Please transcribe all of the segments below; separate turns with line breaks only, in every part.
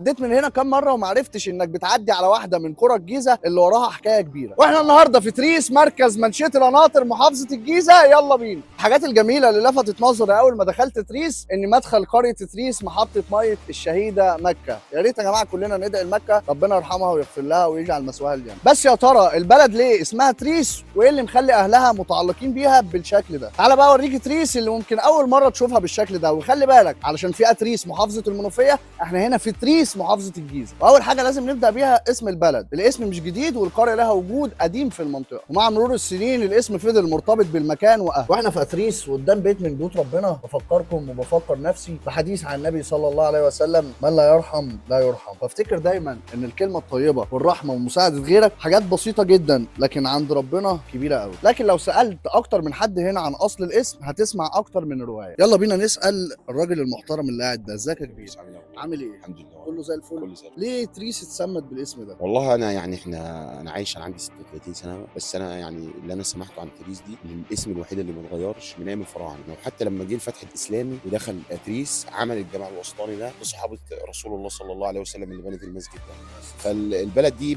عديت من هنا كام مره وما عرفتش انك بتعدي على واحده من قرى الجيزه اللي وراها حكايه كبيره. واحنا النهارده في تريس، مركز منشيه القناطر، محافظه الجيزه. يلا بينا. الحاجات الجميله اللي لفتت نظري اول ما دخلت تريس ان مدخل قريه تريس محطه ميه الشهيده مكه. يا ريت يا جماعه كلنا ندعي لمكه ربنا يرحمها ويغفر لها ويجعل مثواها الجنه. بس يا ترى البلد ليه اسمها تريس وايه اللي مخلي اهلها متعلقين بيها بالشكل ده؟ تعالى بقى اوريك تريس اللي ممكن اول مره تشوفها بالشكل ده. وخلي بالك علشان في تريس محافظه المنوفيه، احنا هنا في تريس محافظه الجيزه. واول حاجه لازم نبدا بيها اسم البلد. الاسم مش جديد والقريه لها وجود قديم في المنطقه، ومع مرور السنين الاسم فضل مرتبط بالمكان واهله. واحنا في تريس قدام بيت من بيوت ربنا، بفكركم وبفكر نفسي بحديث عن النبي صلى الله عليه وسلم: من لا يرحم لا يرحم. فافتكر دايما ان الكلمه الطيبه والرحمه ومساعده غيرك حاجات بسيطه جدا لكن عند ربنا كبيره قوي. لكن لو سالت اكتر من حد هنا عن اصل الاسم هتسمع اكتر من روايه. يلا بينا نسال الراجل المحترم اللي قاعد ده. ازيك يا كبير؟ عامل ايه؟
الحمد لله.
كله زي الفل.
كله زي الفل.
ليه تريس اتسمت بالاسم ده؟
والله انا يعني انا عايش، انا عندي 36 سنه، بس انا يعني اللي انا سمعته عن تريس دي من الاسم الوحيد اللي ما اتغيرش من ايام الفراعنه. وحتى لما جه الفتح الاسلامي ودخل تريس عمل الجامع الوسطاني ده لصحابه رسول الله صلى الله عليه وسلم اللي بنت المسجد ده. فالبلد دي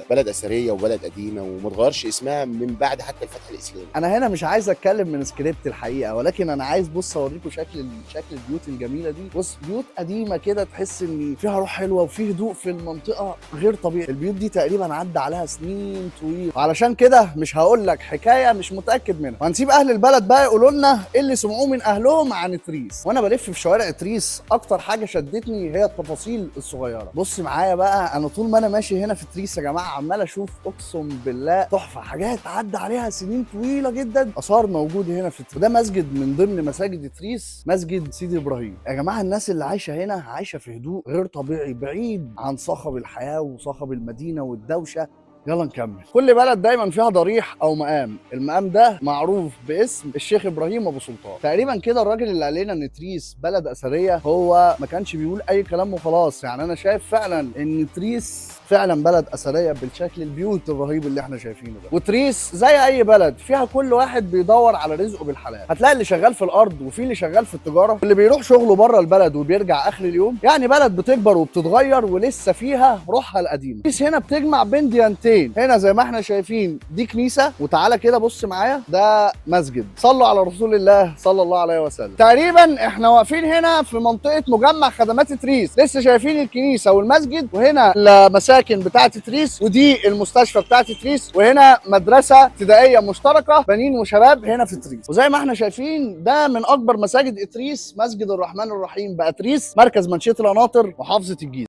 بلد اثريه وبلد قديمه وما اتغيرش اسمها من بعد حتى الفتح الاسلامي.
انا هنا مش عايز اتكلم من سكريبت الحقيقه، ولكن انا عايز بص اوريكم شكل البيوت الجميله دي. بص، بيوت قديمه كده تحس ان فيها روح حلوه وفي هدوء في المنطقه غير طبيعي. البيوت دي تقريبا عدى عليها سنين طويله، علشان كده مش هقول لك حكايه مش متاكد منها، وهنسيب اهل البلد بقى يقولوا لنا ايه اللي سمعوه من اهلهم عن تريس. وانا بلف في شوارع تريس اكتر حاجه شدتني هي التفاصيل الصغيره. بص معايا بقى، انا طول ما انا ماشي هنا في تريس يا جماعه عمال اشوف اقسم بالله تحفه، حاجات عدى عليها سنين طويله جدا، اثار موجود هنا في تريس. وده مسجد من ضمن مساجد تريس، مسجد سيدي ابراهيم. يا جماعه الناس اللي عايشه هنا عايشه في هدوء غير طبيعي، بعيد عن صخب الحياه وصخب المدينه والدوشه. يلا نكمل. كل بلد دايما فيها ضريح او مقام. المقام ده معروف باسم الشيخ ابراهيم ابو سلطان. تقريبا كده الراجل اللي قال لنا ان تريس بلد اثريه هو ما كانش بيقول اي كلام وخلاص. يعني انا شايف فعلا ان تريس فعلا بلد اثريه بالشكل البيوت الرهيب اللي احنا شايفينه ده. وتريس زي اي بلد فيها كل واحد بيدور على رزقه بالحلال. هتلاقي اللي شغال في الارض وفي اللي شغال في التجاره واللي بيروح شغله بره البلد وبيرجع اخر اليوم. يعني بلد بتكبر وبتتغير ولسه فيها روحها القديمه. تريس هنا بتجمع بين ديانتين. هنا زي ما احنا شايفين دي كنيسه، وتعالى كده بص معايا ده مسجد. صلوا على رسول الله صلى الله عليه وسلم. تقريبا احنا واقفين هنا في منطقه مجمع خدمات تريس. لسه شايفين الكنيسه والمسجد، وهنا المساكن بتاعه تريس، ودي المستشفى بتاعه تريس، وهنا مدرسه ابتدائيه مشتركه بنين وشباب هنا في تريس. وزي ما احنا شايفين ده من اكبر مساجد تريس، مسجد الرحمن الرحيم بقى تريس، مركز منشيه القناطر، محافظه الجيزه.